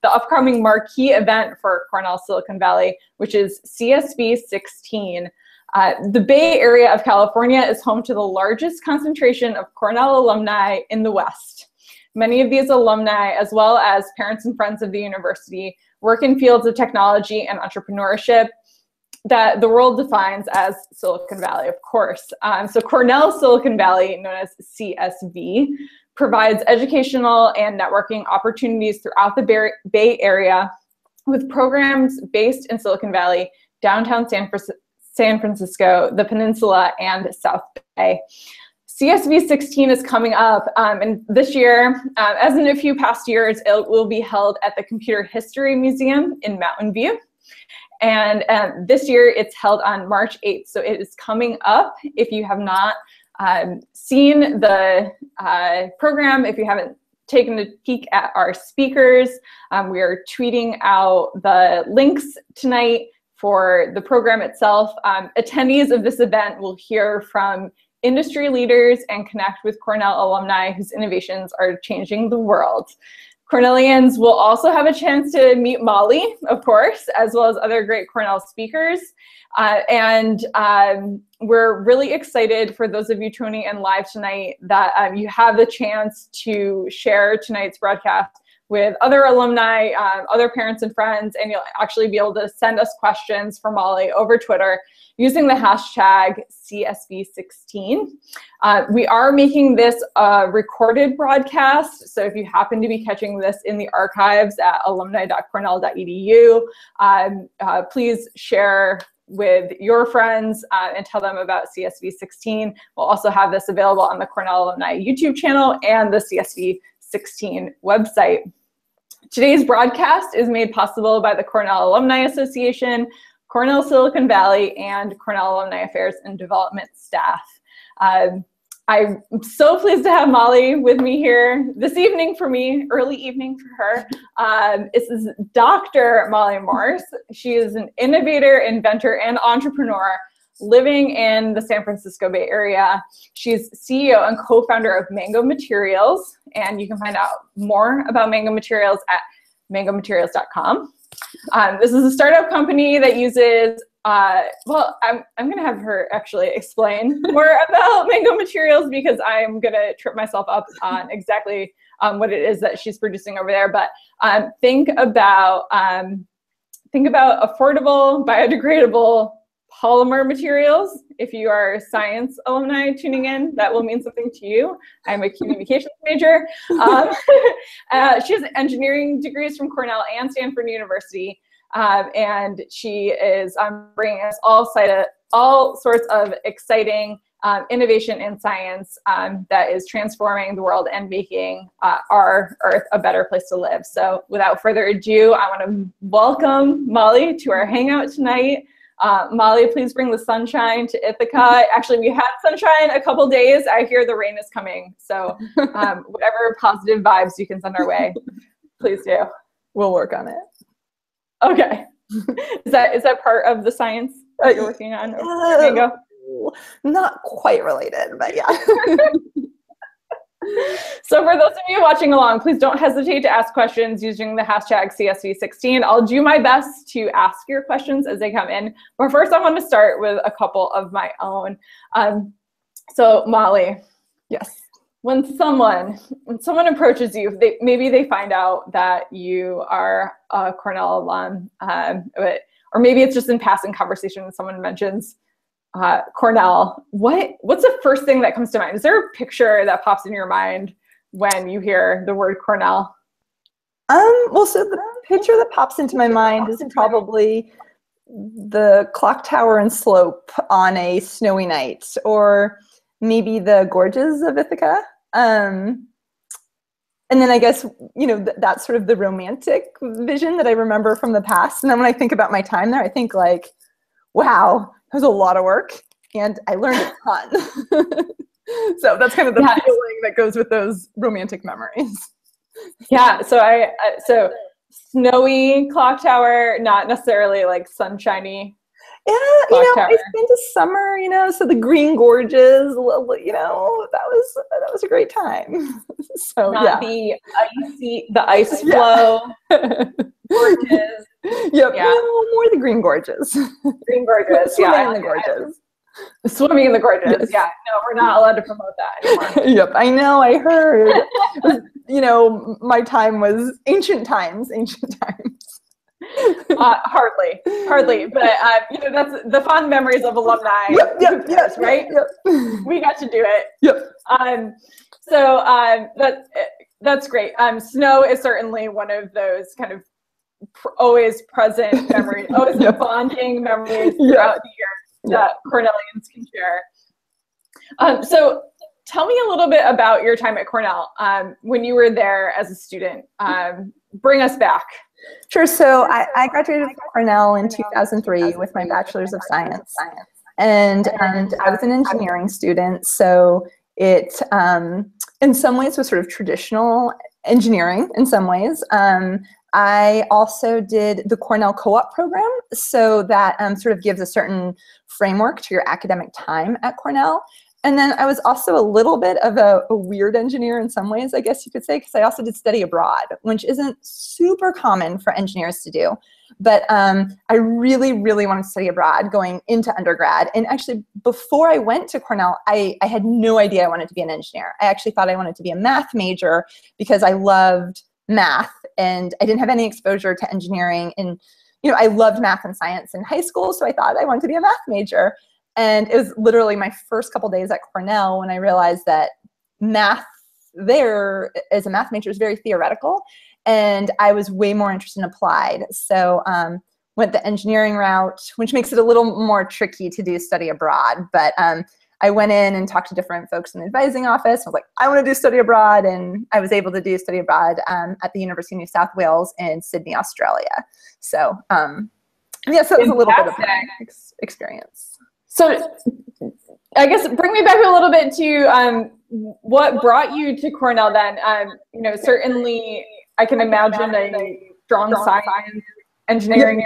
the upcoming marquee event for Cornell Silicon Valley, which is CSV 16. The Bay Area of California is home to the largest concentration of Cornell alumni in the West. Many of these alumni, as well as parents and friends of the university, work in fields of technology and entrepreneurship that the world defines as Silicon Valley, of course. So Cornell Silicon Valley, known as CSV, provides educational and networking opportunities throughout the Bay Area with programs based in Silicon Valley, downtown San Francisco, the Peninsula, and South Bay. CSV 16 is coming up, and this year, as in a few past years, it will be held at the Computer History Museum in Mountain View. And this year, it's held on March 8th, so it is coming up. If you have not seen the program, if you haven't taken a peek at our speakers, we are tweeting out the links tonight for the program itself. Attendees of this event will hear from industry leaders and connect with Cornell alumni whose innovations are changing the world. Cornellians will also have a chance to meet Molly, of course, as well as other great Cornell speakers. We're really excited for those of you tuning in live tonight that you have the chance to share tonight's broadcast with other alumni, other parents and friends, and you'll actually be able to send us questions for Molly over Twitter using the hashtag CSV16. We are making this a recorded broadcast, so if you happen to be catching this in the archives at alumni.cornell.edu, please share with your friends and tell them about CSV16. We'll also have this available on the Cornell Alumni YouTube channel and the CSV16 website. Today's broadcast is made possible by the Cornell Alumni Association, Cornell Silicon Valley, and Cornell Alumni Affairs and Development staff. I'm so pleased to have Molly with me here this evening for me, early evening for her. This is Dr. Molly Morse. She is an innovator, inventor, and entrepreneur living in the San Francisco Bay Area. She's CEO and co-founder of Mango Materials, and you can find out more about Mango Materials at mangomaterials.com. This is a startup company that uses, well, I'm going to have her actually explain more about Mango Materials because I'm going to trip myself up on exactly what it is that she's producing over there. But think about affordable, biodegradable polymer materials. If you are a science alumni tuning in, that will mean something to you. I'm a communications major. She has engineering degrees from Cornell and Stanford University, and she is bringing us all sorts of exciting innovation in science that is transforming the world and making our Earth a better place to live. So without further ado, I want to welcome Molly to our hangout tonight. Molly, please bring the sunshine to Ithaca. Actually, we had sunshine a couple days. I hear the rain is coming. So whatever positive vibes you can send our way, please do. We'll work on it. Okay. Is that part of the science that you're working on? There you go. Not quite related, but yeah. So for those of you watching along, please don't hesitate to ask questions using the hashtag CSV16. I'll do my best to ask your questions as they come in. But first, I want to start with a couple of my own. So Molly, yes, when someone approaches you, maybe they find out that you are a Cornell alum, or maybe it's just in passing conversation when someone mentions Cornell, what's the first thing that comes to mind? Is there a picture that pops in your mind when you hear the word Cornell? Well, so the picture that pops into my mind is probably the clock tower and slope on a snowy night, or maybe the gorges of Ithaca. And then I guess, that's sort of the romantic vision that I remember from the past. And then when I think about my time there, I think like, wow, it was a lot of work and I learned a ton. So that's kind of the feeling that goes with those romantic memories. Yeah, so snowy clock tower, not necessarily like sunshiny. Yeah, I spent a summer, so the Green Gorges, that was a great time. So not the ice flow gorges. Yep, yeah. More the Green Gorges. Green Gorges, Swimming in the gorges. Swimming in the gorges, yes. Yeah. No, we're not allowed to promote that anymore. Yep, I know, I heard. My time was ancient times. Hardly, but that's the fond memories of alumni. Yep, right? Yep. We got to do it. Yep. So that's great. Snow is certainly one of those kind of always present memories, always bonding memories throughout the year that Cornellians can share. So tell me a little bit about your time at Cornell when you were there as a student. Bring us back. Sure. So I graduated from Cornell in 2003 with my Bachelor's of Science. And I was an engineering student. So it, in some ways, was sort of traditional engineering in some ways. I also did the Cornell Co-op program. So that sort of gives a certain framework to your academic time at Cornell. And then I was also a little bit of a weird engineer in some ways, I guess you could say, because I also did study abroad, which isn't super common for engineers to do. But I really, really wanted to study abroad going into undergrad. And actually, before I went to Cornell, I had no idea I wanted to be an engineer. I actually thought I wanted to be a math major because I loved math and I didn't have any exposure to engineering. And I loved math and science in high school, so I thought I wanted to be a math major. And it was literally my first couple days at Cornell when I realized that math there as a math major is very theoretical, and I was way more interested in applied. So went the engineering route, which makes it a little more tricky to do study abroad. But I went in and talked to different folks in the advising office. I was like, I want to do study abroad, and I was able to do study abroad at the University of New South Wales in Sydney, Australia. So so it was a little bit of an experience. So I guess bring me back a little bit to what brought you to Cornell then. Certainly I can imagine a strong science, engineering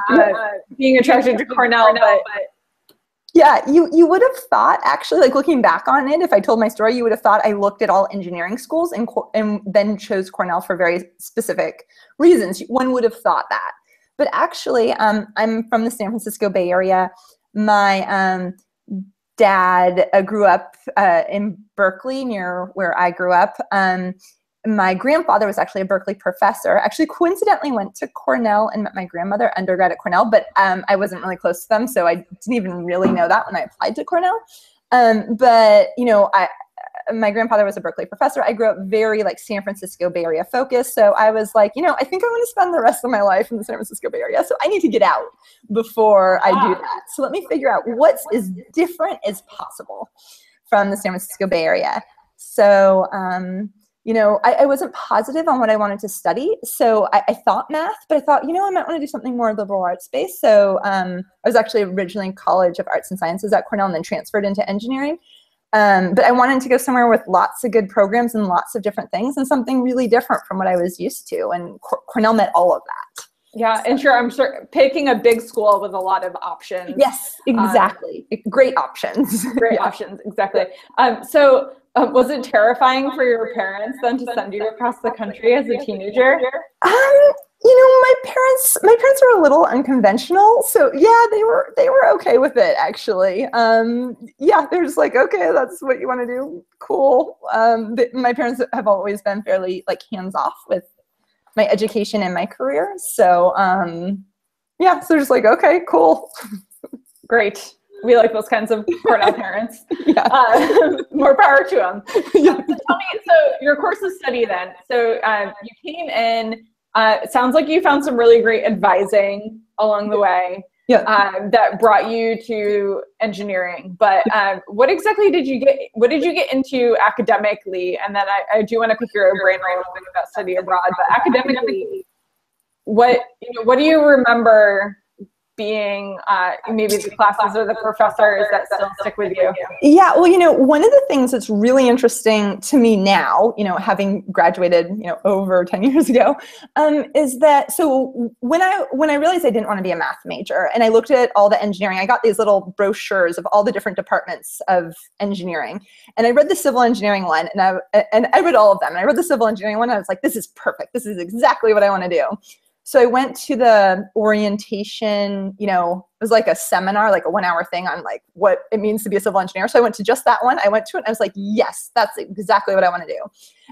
background, being attracted to Cornell, but yeah, you would have thought, actually, like looking back on it, if I told my story, you would have thought I looked at all engineering schools and then chose Cornell for very specific reasons. One would have thought that. But actually, I'm from the San Francisco Bay Area. My dad grew up in Berkeley, near where I grew up. My grandfather was actually a Berkeley professor. Actually, coincidentally went to Cornell and met my grandmother undergrad at Cornell, but I wasn't really close to them, so I didn't even really know that when I applied to Cornell. But my grandfather was a Berkeley professor. I grew up very San Francisco Bay Area focused. So I was like, I think I want to spend the rest of my life in the San Francisco Bay Area. So I need to get out before I do that. So let me figure out what's as different as possible from the San Francisco Bay Area. So, I wasn't positive on what I wanted to study. So I thought math, but I thought, I might want to do something more liberal arts based. So I was actually originally in College of Arts and Sciences at Cornell and then transferred into engineering. But I wanted to go somewhere with lots of good programs and lots of different things and something really different from what I was used to. And Cornell met all of that. Yeah, and I'm sure picking a big school with a lot of options. Yes, exactly. Great options. Great options, exactly. So was it terrifying for your parents then to send you across the country as a teenager? My parents were a little unconventional, so yeah, they were okay with it actually. They're just like, okay, that's what you want to do, cool. My parents have always been fairly hands off with my education and my career, so so they're just like, okay, cool. Great. We like those kinds of Cornell parents. More power to them. Yeah. So tell me, so your course of study then. So you came in. It sounds like you found some really great advising along the way that brought you to engineering. But what exactly did you get? What did you get into academically? And then I do want to pick your brain a little bit about study abroad. But academically, what do you remember being maybe the classes or the professors that still stick with you? Yeah, well, one of the things that's really interesting to me now, having graduated, over 10 years ago, is that, so when I realized I didn't want to be a math major, and I looked at all the engineering, I got these little brochures of all the different departments of engineering, and I read the civil engineering one, and I read all of them, and I read the civil engineering one, and I was like, this is perfect. This is exactly what I want to do. So I went to the orientation, it was like a seminar, like a 1-hour thing on like what it means to be a civil engineer. So I went to just that one. I went to it and I was like, yes, that's exactly what I want to do.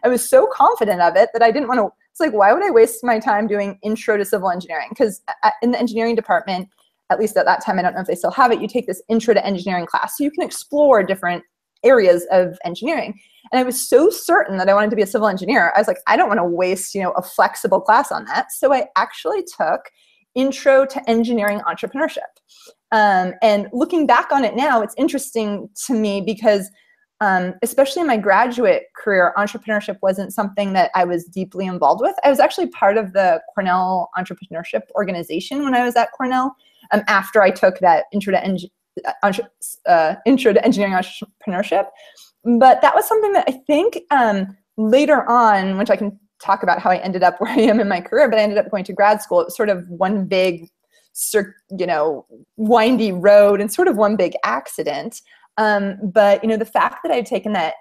I was so confident of it that I didn't want to, it's like, why would I waste my time doing intro to civil engineering? Because in the engineering department, at least at that time, I don't know if they still have it, you take this intro to engineering class. So you can explore different areas of engineering. And I was so certain that I wanted to be a civil engineer. I was like, I don't want to waste, a flexible class on that. So I actually took Intro to Engineering Entrepreneurship. And looking back on it now, it's interesting to me because especially in my graduate career, entrepreneurship wasn't something that I was deeply involved with. I was actually part of the Cornell Entrepreneurship Organization when I was at Cornell, after I took that Intro to Engineering Entrepreneurship. But that was something that I think later on, which I can talk about how I ended up where I am in my career, but I ended up going to grad school. It was sort of one big, windy road and sort of one big accident. But, the fact that I'd taken that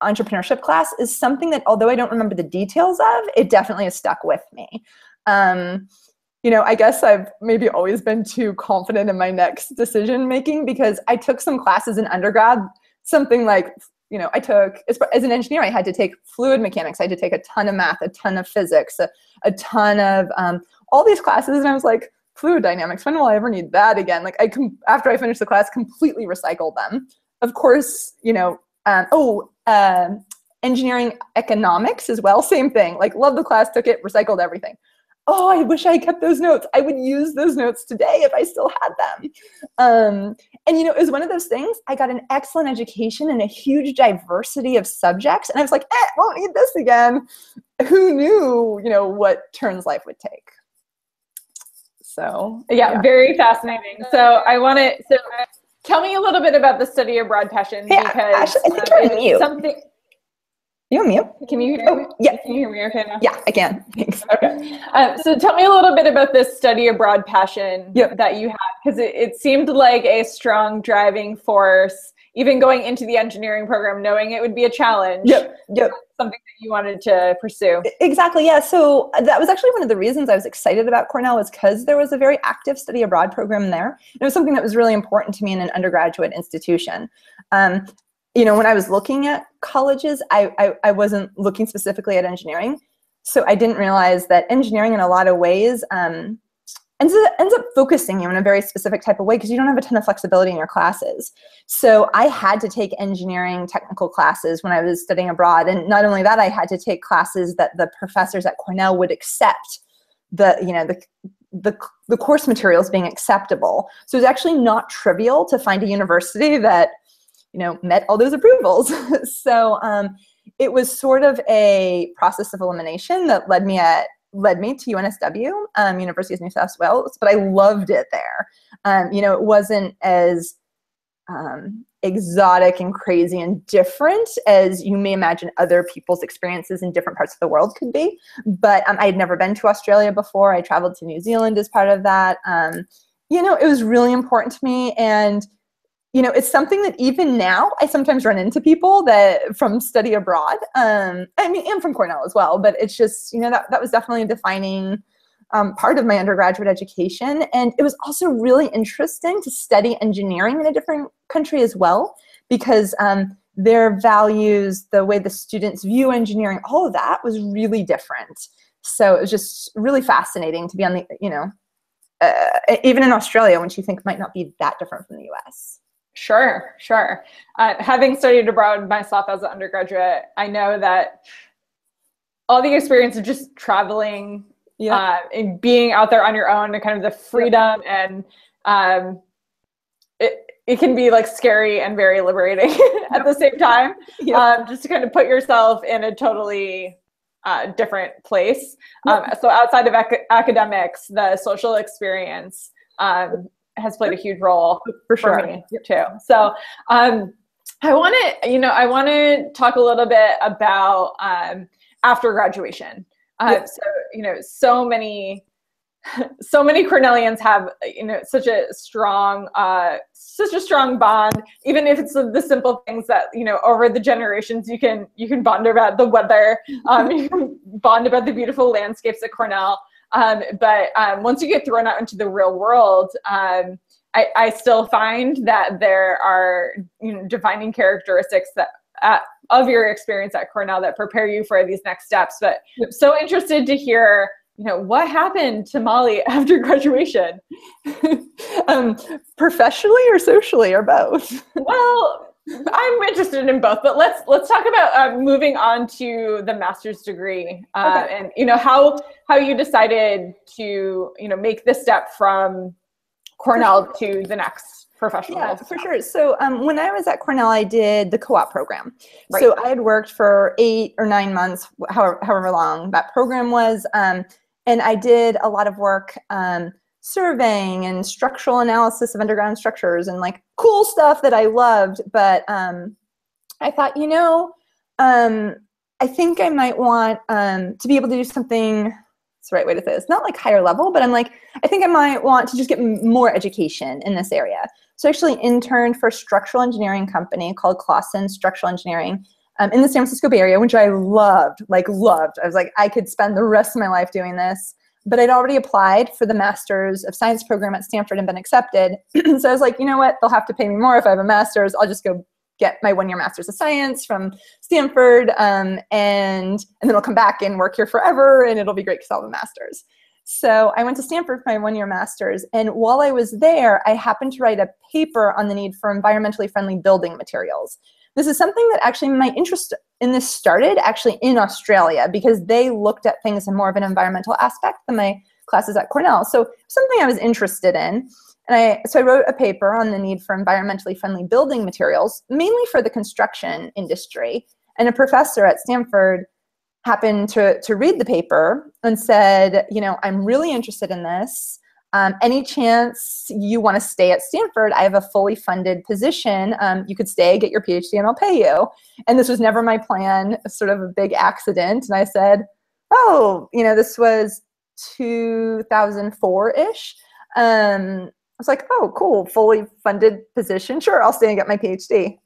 entrepreneurship class is something that, although I don't remember the details of, it definitely has stuck with me. I guess I've maybe always been too confident in my next decision making because I took some classes in undergrad, something like, I took, as an engineer, I had to take fluid mechanics. I had to take a ton of math, a ton of physics, a ton of all these classes. And I was like, fluid dynamics, when will I ever need that again? Like after I finished the class, completely recycled them. Of course, engineering economics as well, same thing. Like love the class, took it, recycled everything. Oh, I wish I kept those notes. I would use those notes today if I still had them. And it was one of those things, I got an excellent education and a huge diversity of subjects. And I was like, won't need this again. Who knew, what turns life would take? So, yeah. Very fascinating. So tell me a little bit about the study abroad passion, because actually, I think you're on mute. Something. You on mute? Can you hear me? Yeah. Can you hear me okay now? Yeah, I can. Thanks. Okay. So tell me a little bit about this study abroad passion that you have, because it seemed like a strong driving force, even going into the engineering program, knowing it would be a challenge. Yep. Something that you wanted to pursue. Exactly. Yeah. So that was actually one of the reasons I was excited about Cornell, was because there was a very active study abroad program there. It was something that was really important to me in an undergraduate institution. When I was looking at colleges, I wasn't looking specifically at engineering. So I didn't realize that engineering in a lot of ways ends up focusing you in a very specific type of way because you don't have a ton of flexibility in your classes. So I had to take engineering technical classes when I was studying abroad. And not only that, I had to take classes that the professors at Cornell would accept, the course materials being acceptable. So it's actually not trivial to find a university that met all those approvals. So it was sort of a process of elimination that led me to UNSW, University of New South Wales, but I loved it there. It wasn't as exotic and crazy and different as you may imagine other people's experiences in different parts of the world could be. But I had never been to Australia before. I traveled to New Zealand as part of that. It was really important to me. And it's something that even now I sometimes run into people that from study abroad. And from Cornell as well, but it's just, that was definitely a defining part of my undergraduate education. And it was also really interesting to study engineering in a different country as well, because their values, the way the students view engineering, all of that was really different. So it was just really fascinating to be on the, even in Australia, which you think might not be that different from the US. Sure. Having studied abroad myself as an undergraduate, I know that all the experience of just traveling and being out there on your own and kind of the freedom and it can be like scary and very liberating at the same time. Just to kind of put yourself in a totally different place. So outside of academics, the social experience has played a huge role For sure. me too. So I want to talk a little bit about after graduation. So many Cornellians have, such a strong bond, even if it's the simple things that, over the generations, you can bond about the weather, you can bond about the beautiful landscapes at Cornell. But once you get thrown out into the real world, I still find that there are, defining characteristics that of your experience at Cornell that prepare you for these next steps. But I'm so interested to hear, what happened to Molly after graduation? Professionally or socially or both? Well, I'm interested in both, but let's talk about moving on to the master's degree, okay. And how you decided to make the step from Cornell to the next professional. Yeah, for sure. So when I was at Cornell, I did the co-op program. Right. So I had worked for 8 or 9 months, however long that program was. And I did a lot of work surveying and structural analysis of underground structures and like cool stuff that I loved. But I thought, I think I might want to be able to do something. That's the right way to say this. Not like higher level, but I'm like, I think I might want to just get more education in this area. So I actually interned for a structural engineering company called Clausen Structural Engineering in the San Francisco Bay Area, which I loved. I was like, I could spend the rest of my life doing this. But I'd already applied for the Master's of Science program at Stanford and been accepted. So I was like, you know what? They'll have to pay me more if I have a master's. I'll just go get my 1-year Master's of Science from Stanford, and then I'll come back and work here forever, and it'll be great because I'll have a master's. So I went to Stanford for my 1-year master's, and while I was there, I happened to write a paper on the need for environmentally friendly building materials. This is something that actually my interest in this started actually in Australia, because they looked at things in more of an environmental aspect than my classes at Cornell. So something I was interested in. And so I wrote a paper on the need for environmentally friendly building materials, mainly for the construction industry. And a professor at Stanford happened to read the paper and said, I'm really interested in this. Any chance you want to stay at Stanford? I have a fully funded position. You could stay, get your PhD, and I'll pay you. And this was never my plan, sort of a big accident. And I said, this was 2004-ish. I was like, oh, cool, fully funded position. Sure, I'll stay and get my PhD.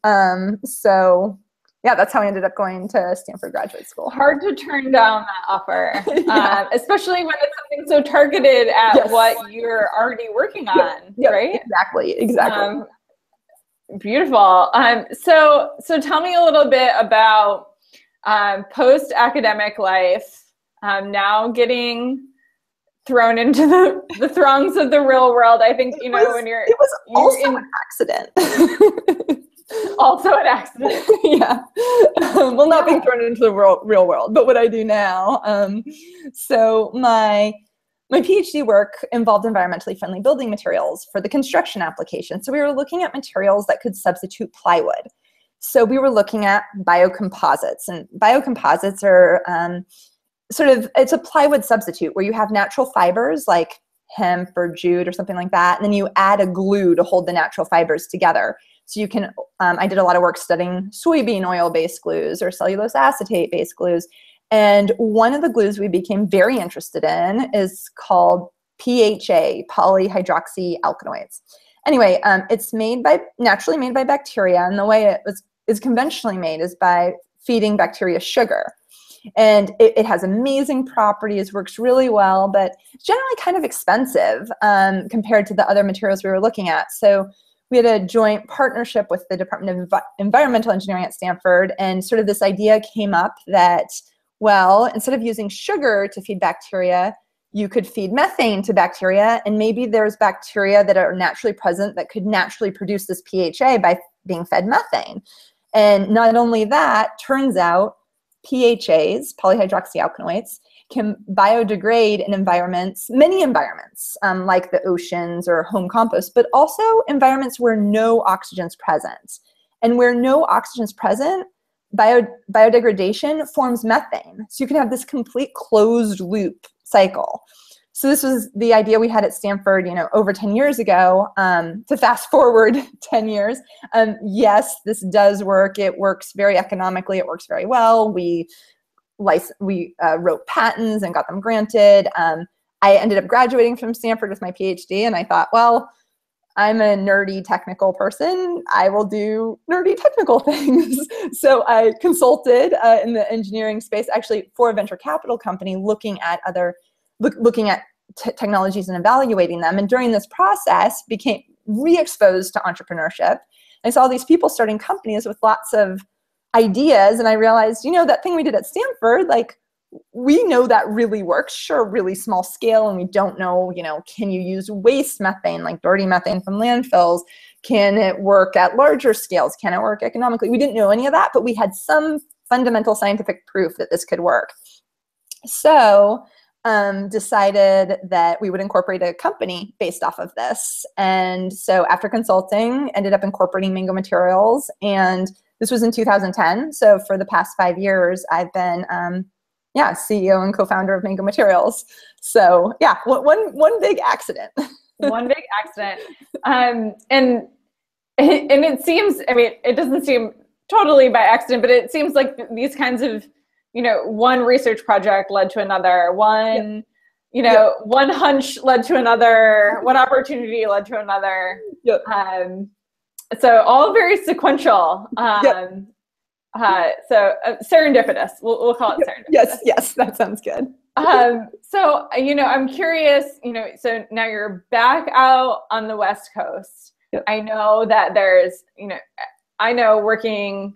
So yeah, that's how I ended up going to Stanford Graduate School. Hard to turn down that offer, yeah. Especially when it's something so targeted at yes. what you're already working on, yep. right? Exactly. Beautiful. So tell me a little bit about post-academic life, now getting thrown into the throngs of the real world. I think, when it was also an accident. Also an accident. Yeah. Well, not being thrown into the real world, but what I do now. So my PhD work involved environmentally friendly building materials for the construction application. So we were looking at materials that could substitute plywood. So we were looking at biocomposites, and biocomposites are it's a plywood substitute where you have natural fibers like hemp or jute or something like that, and then you add a glue to hold the natural fibers together. So you can, I did a lot of work studying soybean oil-based glues or cellulose acetate-based glues. And one of the glues we became very interested in is called PHA, polyhydroxyalkanoids. Anyway, it's naturally made by bacteria, and the way it is conventionally made is by feeding bacteria sugar. And it has amazing properties, works really well, but it's generally kind of expensive compared to the other materials we were looking at. So we had a joint partnership with the Department of Environmental Engineering at Stanford, and sort of this idea came up that, well, instead of using sugar to feed bacteria, you could feed methane to bacteria, and maybe there's bacteria that are naturally present that could naturally produce this PHA by being fed methane. And not only that, turns out PHAs, polyhydroxyalkanoids, can biodegrade in environments, many environments, like the oceans or home compost, but also environments where no oxygen is present. And where no oxygen is present, biodegradation forms methane. So you can have this complete closed loop cycle. So this was the idea we had at Stanford, over 10 years ago. To fast forward 10 years, yes, this does work. It works very economically. It works very well. We wrote patents and got them granted. I ended up graduating from Stanford with my PhD, and I thought, well, I'm a nerdy technical person. I will do nerdy technical things. So I consulted in the engineering space, actually for a venture capital company, looking at technologies and evaluating them. And during this process, became re-exposed to entrepreneurship. I saw these people starting companies with lots of ideas, and I realized, that thing we did at Stanford, like, we know that really works, sure, really small scale, and we don't know, can you use waste methane, like dirty methane from landfills? Can it work at larger scales? Can it work economically? We didn't know any of that, but we had some fundamental scientific proof that this could work. So decided that we would incorporate a company based off of this. And so after consulting, ended up incorporating Mango Materials, and this was in 2010. So for the past 5 years, I've been CEO and co-founder of Mango Materials. So yeah, one big accident. One big accident. And it seems, it doesn't seem totally by accident, but it seems like these kinds of, one research project led to another, one hunch led to another, one opportunity led to another. Yep. So all very sequential. So serendipitous. We'll call it serendipitous. Yes, that sounds good. So I'm curious. So now you're back out on the West Coast. Yep. I know that there's, I know working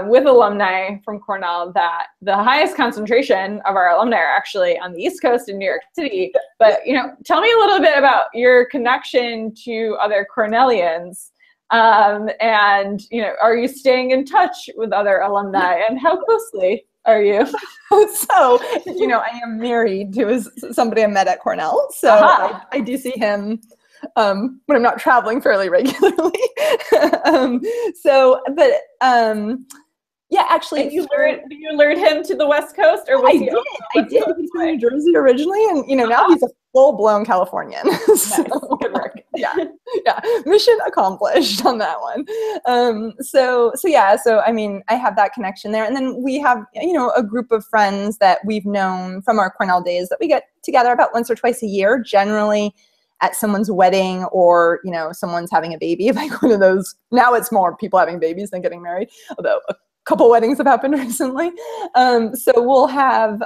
with alumni from Cornell that the highest concentration of our alumni are actually on the East Coast in New York City. But tell me a little bit about your connection to other Cornellians. And are you staying in touch with other alumni, and how closely are you? So, I am married to somebody I met at Cornell. So I do see him when I'm not traveling fairly regularly. Yeah, actually. You lured him to the West Coast, or was I did. He's from New Jersey originally, and now he's a full-blown Californian. Nice. Good work. Yeah, mission accomplished on that one. So I have that connection there, and then we have a group of friends that we've known from our Cornell days that we get together about once or twice a year, generally at someone's wedding, or someone's having a baby. Like one of those. Now it's more people having babies than getting married, although a couple weddings have happened recently. So we'll have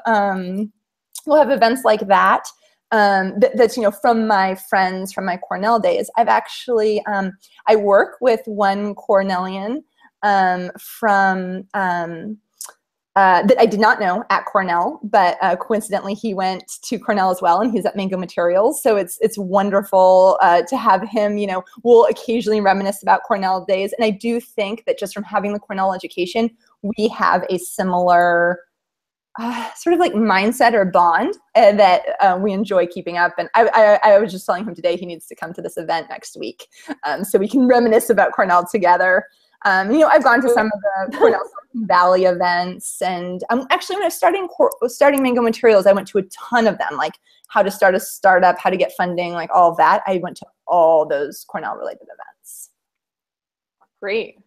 events like that. That's from my friends from my Cornell days. I've actually I work with one Cornellian from that I did not know at Cornell, but coincidentally he went to Cornell as well, and he's at Mango Materials. So it's wonderful to have him. We'll occasionally reminisce about Cornell days, and I do think that just from having the Cornell education, we have a similar sort of like mindset or bond that we enjoy keeping up. And I was just telling him today he needs to come to this event next week so we can reminisce about Cornell together. I've gone to some of the Cornell Valley events, and actually when I was starting Mango Materials, I went to a ton of them, like how to start a startup, how to get funding, like all of that. I went to all those Cornell related events. Great.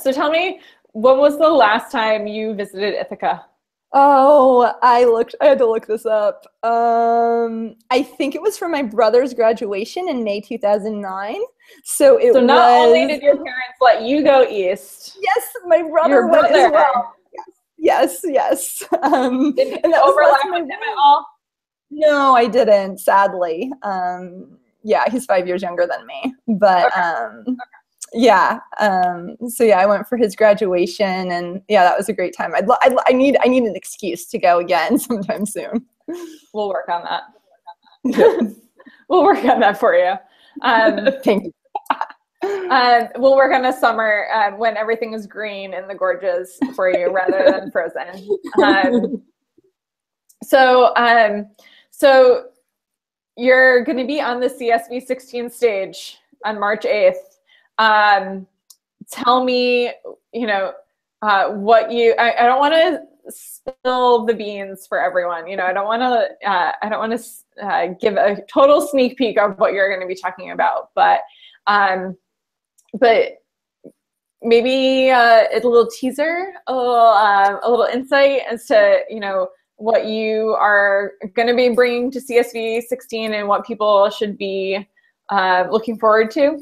So tell me, what was the last time you visited Ithaca? Oh, I had to look this up. I think it was for my brother's graduation in May 2009. So not only did your parents let you go east. Yes, my brother went as well. Yes. Did you overlap with him at all? No, I didn't, sadly. He's 5 years younger than me. But okay. So I went for his graduation, and that was a great time. I need an excuse to go again sometime soon. We'll work on that. We'll work on that for you. Thank you. We'll work on a summer when everything is green in the gorges for you rather than frozen. So you're going to be on the CSV 16 stage on March 8th. Tell me, what I don't want to spill the beans for everyone. You know, I don't want to give a total sneak peek of what you're going to be talking about, but maybe a little teaser, a little insight as to, you know, what you are going to be bringing to CSV 16 and what people should be looking forward to.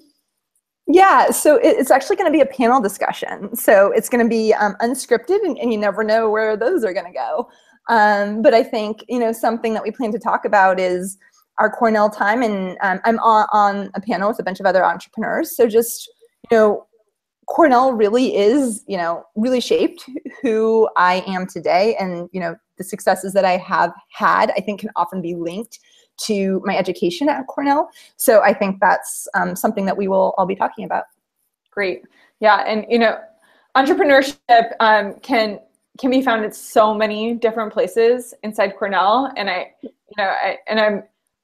Yeah, so it's actually going to be a panel discussion. So it's going to be unscripted, and you never know where those are going to go. But I think, you know, something that we plan to talk about is our Cornell time, and I'm on a panel with a bunch of other entrepreneurs. So just, you know, Cornell really is, you know, really shaped who I am today, and, you know, the successes that I have had, I think, can often be linked to my education at Cornell. So I think that's something that we will all be talking about. Great. Yeah. And, you know, entrepreneurship can be found in so many different places inside Cornell. And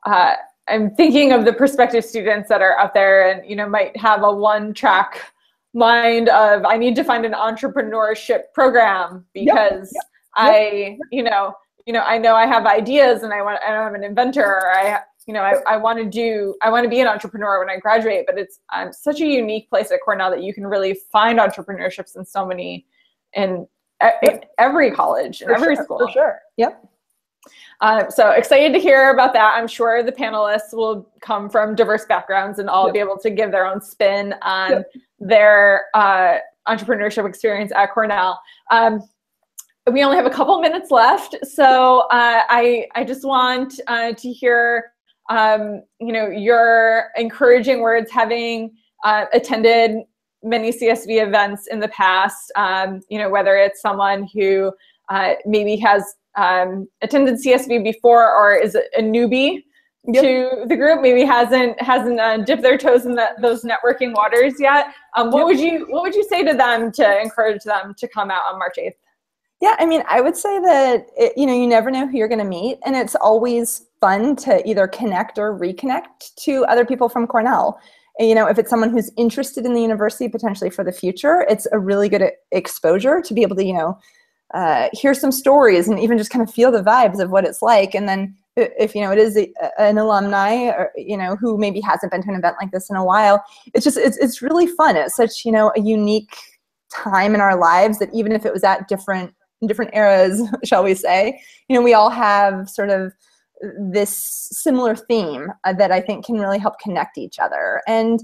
I'm thinking of the prospective students that are out there and, you know, might have a one-track mind of, I need to find an entrepreneurship program because I know I have ideas and I'm an inventor, or I want to be an entrepreneur when I graduate, but it's such a unique place at Cornell that you can really find entrepreneurships in so many, in every college, in every school. For sure. Yep. So excited to hear about that. I'm sure the panelists will come from diverse backgrounds and all be able to give their own spin on their entrepreneurship experience at Cornell. We only have a couple minutes left, so I just want to hear, you know, your encouraging words, having attended many CSV events in the past. You know, whether it's someone who maybe has attended CSV before or is a newbie to the group, maybe hasn't dipped their toes in those networking waters yet. What would you say to them to encourage them to come out on March 8th? Yeah, I mean, I would say that, you know, you never know who you're going to meet, and it's always fun to either connect or reconnect to other people from Cornell. And, you know, if it's someone who's interested in the university potentially for the future, it's a really good exposure to be able to, you know, hear some stories and even just kind of feel the vibes of what it's like. And then if, you know, it is an alumni, or, you know, who maybe hasn't been to an event like this in a while, it's really fun. It's such, you know, a unique time in our lives that even if it was at different eras, shall we say, you know, we all have sort of this similar theme that I think can really help connect each other. And,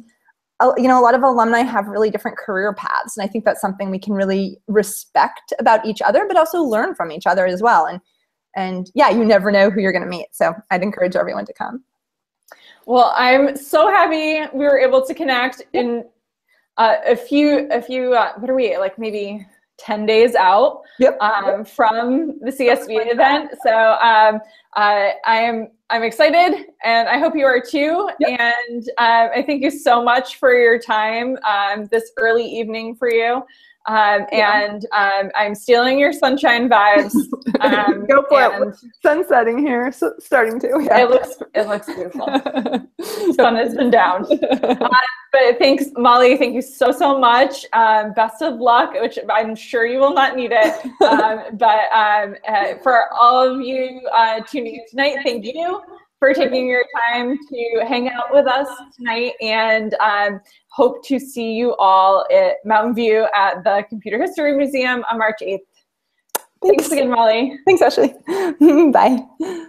you know, a lot of alumni have really different career paths. And I think that's something we can really respect about each other, but also learn from each other as well. And yeah, you never know who you're going to meet. So I'd encourage everyone to come. Well, I'm so happy we were able to connect in a few, what are we, like maybe 10 days out from the CSV event. So I'm excited, and I hope you are too. And I thank you so much for your time this early evening for you. And I'm stealing your sunshine vibes. Go for it. Sun's setting here, so starting to. Yeah. It looks beautiful. Sun has been down. But thanks, Molly. Thank you so much. Best of luck, which I'm sure you will not need it. But for all of you tuning in tonight, thank you for taking your time to hang out with us tonight, and hope to see you all at Mountain View at the Computer History Museum on March 8th. Thanks again, Molly. Thanks, Ashley. Bye.